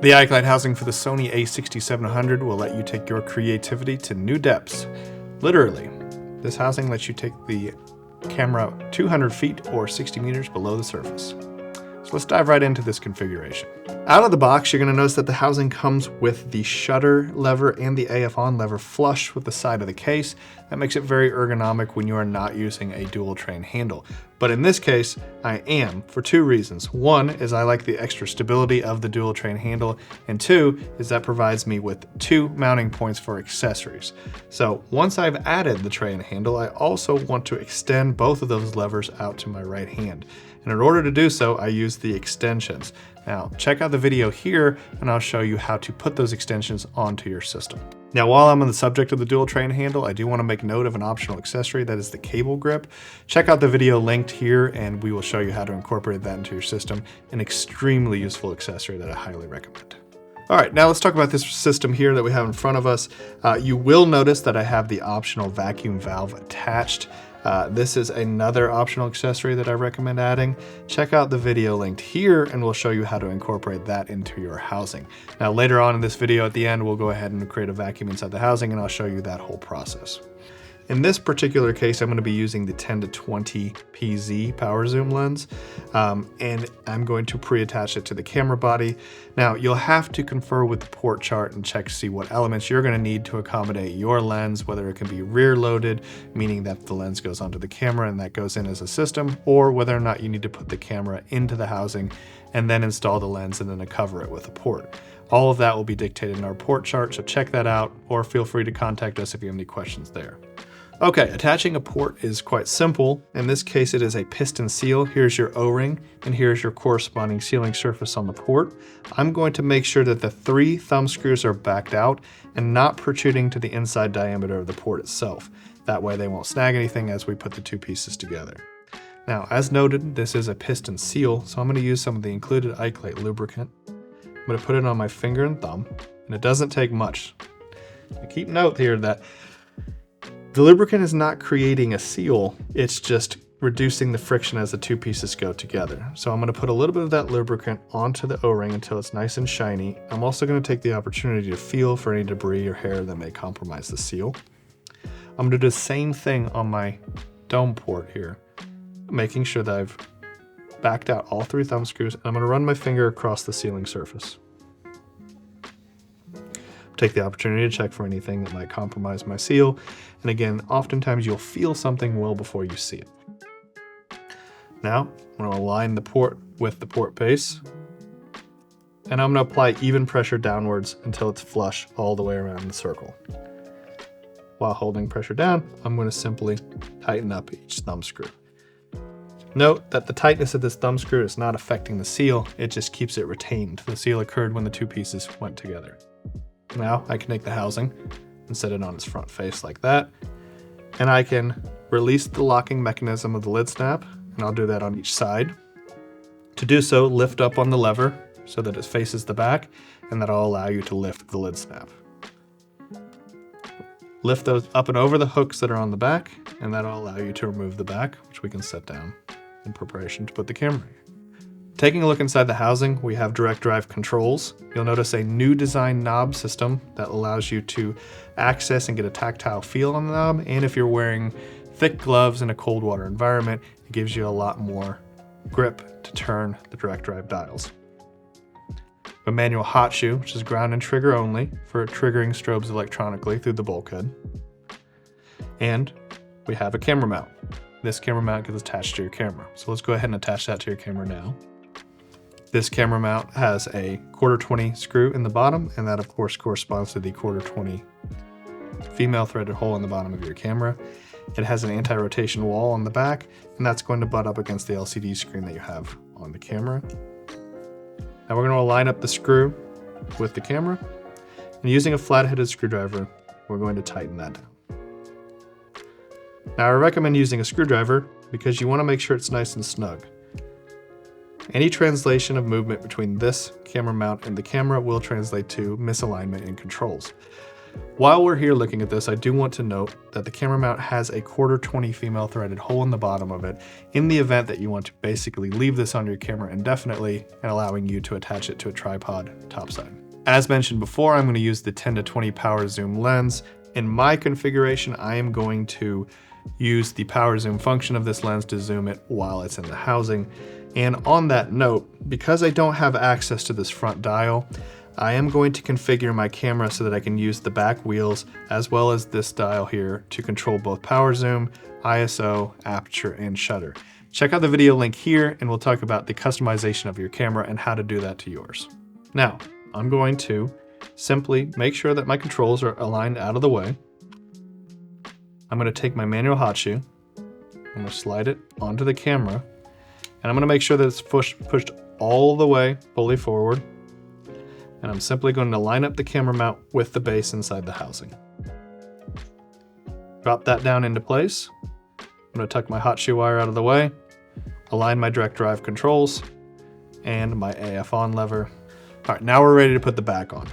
The Ikelite housing for the Sony a6700 will let you take your creativity to new depths. Literally, this housing lets you take the camera 200 feet or 60 meters below the surface. So let's dive right into this configuration. Out of the box, you're going to notice that the housing comes with the shutter lever and the AF on lever flush with the side of the case. That makes it very ergonomic when you are not using a dual train handle. But in this case, I am, for two reasons. One is I like the extra stability of the dual train handle, and two is that provides me with two mounting points for accessories. So once I've added the train handle, I also want to extend both of those levers out to my right hand. And in order to do so, I use the extensions. Now, check out the video here and I'll show you how to put those extensions onto your system. Now, while I'm on the subject of the dual train handle, I do want to make note of an optional accessory, that is the cable grip. Check out the video linked here and we will show you how to incorporate that into your system. An extremely useful accessory that I highly recommend. All right, now let's talk about this system here that we have in front of us. You will notice that I have the optional vacuum valve attached. This is another optional accessory that I recommend adding. Check out the video linked here and we'll show you how to incorporate that into your housing. Now later on in this video at the end, we'll go ahead and create a vacuum inside the housing and I'll show you that whole process. In this particular case, I'm going to be using the 10 to 20 PZ power zoom lens, and I'm going to pre-attach it to the camera body. Now, you'll have to confer with the port chart and check to see what elements you're going to need to accommodate your lens, whether it can be rear loaded, meaning that the lens goes onto the camera and that goes in as a system, or whether or not you need to put the camera into the housing and then install the lens and then cover it with a port. All of that will be dictated in our port chart, so check that out, or feel free to contact us if you have any questions there. Okay, attaching a port is quite simple. In this case, it is a piston seal. Here's your O-ring, and here's your corresponding sealing surface on the port. I'm going to make sure that the 3 thumb screws are backed out and not protruding to the inside diameter of the port itself. That way they won't snag anything as we put the two pieces together. Now, as noted, this is a piston seal, so I'm going to use some of the included Ikelite lubricant. I'm going to put it on my finger and thumb, and it doesn't take much. Now, keep note here that the lubricant is not creating a seal, it's just reducing the friction as the two pieces go together. So I'm going to put a little bit of that lubricant onto the O-ring until it's nice and shiny. I'm also going to take the opportunity to feel for any debris or hair that may compromise the seal. I'm going to do the same thing on my dome port here, making sure that I've backed out all 3 thumb screws, and I'm going to run my finger across the sealing surface. Take the opportunity to check for anything that might compromise my seal. And again, oftentimes you'll feel something well before you see it. Now, I'm going to align the port with the port base. And I'm going to apply even pressure downwards until it's flush all the way around the circle. While holding pressure down, I'm going to simply tighten up each thumb screw. Note that the tightness of this thumb screw is not affecting the seal, it just keeps it retained. The seal occurred when the two pieces went together. Now I can take the housing and set it on its front face like that. And I can release the locking mechanism of the lid snap, and I'll do that on each side. To do so, lift up on the lever so that it faces the back, and that'll allow you to lift the lid snap. Lift those up and over the hooks that are on the back, and that'll allow you to remove the back, which we can set down in preparation to put the camera in. Taking a look inside the housing, we have direct drive controls. You'll notice a new design knob system that allows you to access and get a tactile feel on the knob, and if you're wearing thick gloves in a cold water environment, it gives you a lot more grip to turn the direct drive dials. A manual hot shoe, which is ground and trigger only for triggering strobes electronically through the bulkhead. And we have a camera mount. This camera mount gets attached to your camera. So let's go ahead and attach that to your camera now. This camera mount has a 1/4-20 screw in the bottom, and that of course corresponds to the 1/4-20 female threaded hole in the bottom of your camera. It has an anti-rotation wall on the back, and that's going to butt up against the LCD screen that you have on the camera. Now we're going to line up the screw with the camera, and using a flat-headed screwdriver, we're going to tighten that down. Now I recommend using a screwdriver because you want to make sure it's nice and snug. Any translation of movement between this camera mount and the camera will translate to misalignment in controls. While we're here looking at this, I do want to note that the camera mount has a 1/4 20 female threaded hole in the bottom of it in the event that you want to basically leave this on your camera indefinitely and allowing you to attach it to a tripod topside. As mentioned before, I'm going to use the 10 to 20 power zoom lens. In my configuration, I am going to use the power zoom function of this lens to zoom it while it's in the housing. And on that note, because I don't have access to this front dial, I am going to configure my camera so that I can use the back wheels as well as this dial here to control both power zoom, ISO, aperture, and shutter. Check out the video link here and we'll talk about the customization of your camera and how to do that to yours. Now, I'm going to simply make sure that my controls are aligned out of the way. I'm going to take my manual hot shoe, I'm going to slide it onto the camera, and I'm going to make sure that it's pushed all the way fully forward. And I'm simply going to line up the camera mount with the base inside the housing. Drop that down into place. I'm going to tuck my hot shoe wire out of the way, align my direct drive controls, and my AF on lever. All right, now we're ready to put the back on.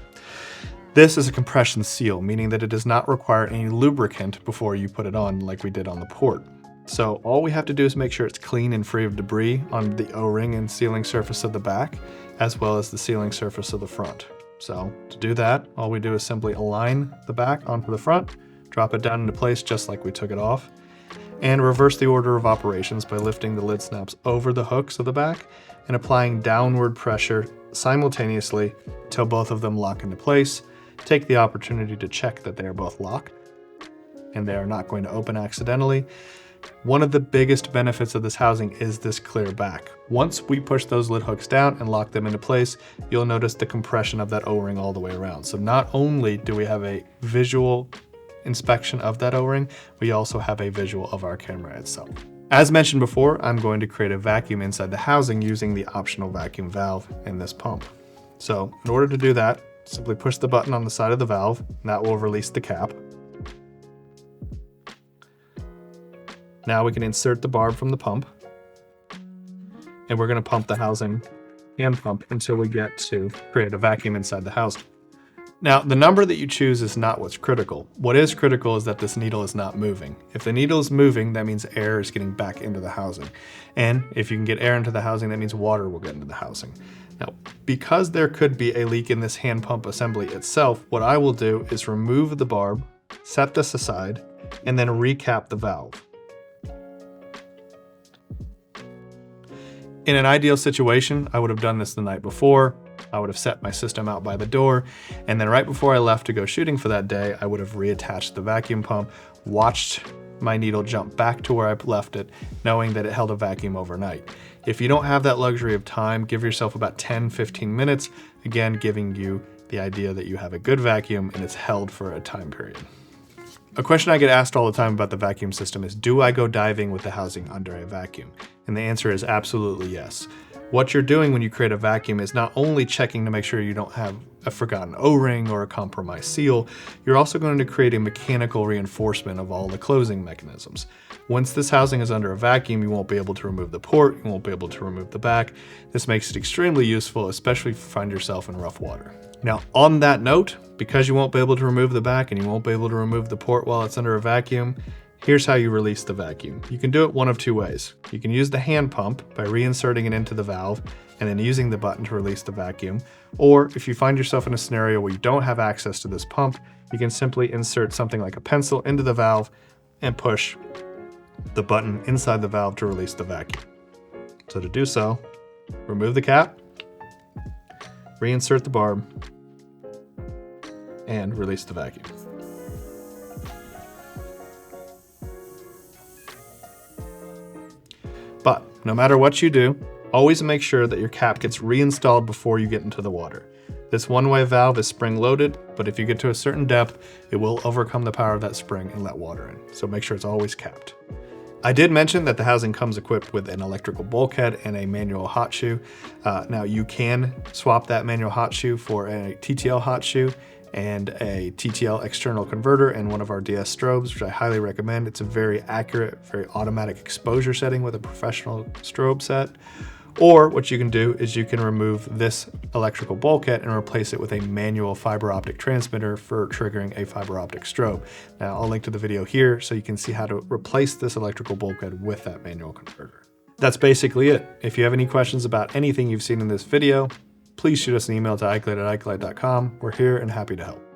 This is a compression seal, meaning that it does not require any lubricant before you put it on like we did on the port. So all we have to do is make sure it's clean and free of debris on the O-ring and sealing surface of the back, as well as the sealing surface of the front. So to do that, all we do is simply align the back onto the front, drop it down into place just like we took it off, and reverse the order of operations by lifting the lid snaps over the hooks of the back and applying downward pressure simultaneously until both of them lock into place. Take the opportunity to check that they are both locked and they are not going to open accidentally. One of the biggest benefits of this housing is this clear back. Once we push those lid hooks down and lock them into place, you'll notice the compression of that O-ring all the way around. So not only do we have a visual inspection of that O-ring, we also have a visual of our camera itself. As mentioned before, I'm going to create a vacuum inside the housing using the optional vacuum valve in this pump. So in order to do that, simply push the button on the side of the valve, and that will release the cap. Now we can insert the barb from the pump, and we're going to pump the housing hand pump until we get to create a vacuum inside the housing. Now, the number that you choose is not what's critical. What is critical is that this needle is not moving. If the needle is moving, that means air is getting back into the housing. And if you can get air into the housing, that means water will get into the housing. Now, because there could be a leak in this hand pump assembly itself, what I will do is remove the barb, set this aside, and then recap the valve. In an ideal situation, I would have done this the night before. I would have set my system out by the door, and then right before I left to go shooting for that day, I would have reattached the vacuum pump, watched my needle jump back to where I left it, knowing that it held a vacuum overnight. If you don't have that luxury of time, give yourself about 10-15 minutes, again giving you the idea that you have a good vacuum and it's held for a time period. A question I get asked all the time about the vacuum system is, do I go diving with the housing under a vacuum? And the answer is absolutely yes. What you're doing when you create a vacuum is not only checking to make sure you don't have a forgotten O-ring or a compromised seal, you're also going to create a mechanical reinforcement of all the closing mechanisms. Once this housing is under a vacuum, you won't be able to remove the port, you won't be able to remove the back. This makes it extremely useful, especially if you find yourself in rough water. Now, on that note, because you won't be able to remove the back and you won't be able to remove the port while it's under a vacuum, here's how you release the vacuum. You can do it one of two ways. You can use the hand pump by reinserting it into the valve and then using the button to release the vacuum. Or if you find yourself in a scenario where you don't have access to this pump, you can simply insert something like a pencil into the valve and push the button inside the valve to release the vacuum. So to do so, remove the cap, reinsert the barb, and release the vacuum. But no matter what you do, always make sure that your cap gets reinstalled before you get into the water. This one-way valve is spring-loaded, but if you get to a certain depth, it will overcome the power of that spring and let water in. So make sure it's always capped. I did mention that the housing comes equipped with an electrical bulkhead and a manual hot shoe. Now you can swap that manual hot shoe for a TTL hot shoe and a TTL external converter and one of our DS strobes, which I highly recommend. It's a very accurate, very automatic exposure setting with a professional strobe set. Or what you can do is you can remove this electrical bulkhead and replace it with a manual fiber optic transmitter for triggering a fiber optic strobe. Now I'll link to the video here so you can see how to replace this electrical bulkhead with that manual converter. That's basically it. If you have any questions about anything you've seen in this video, please shoot us an email to ikelite@ikelite.com. We're here and happy to help.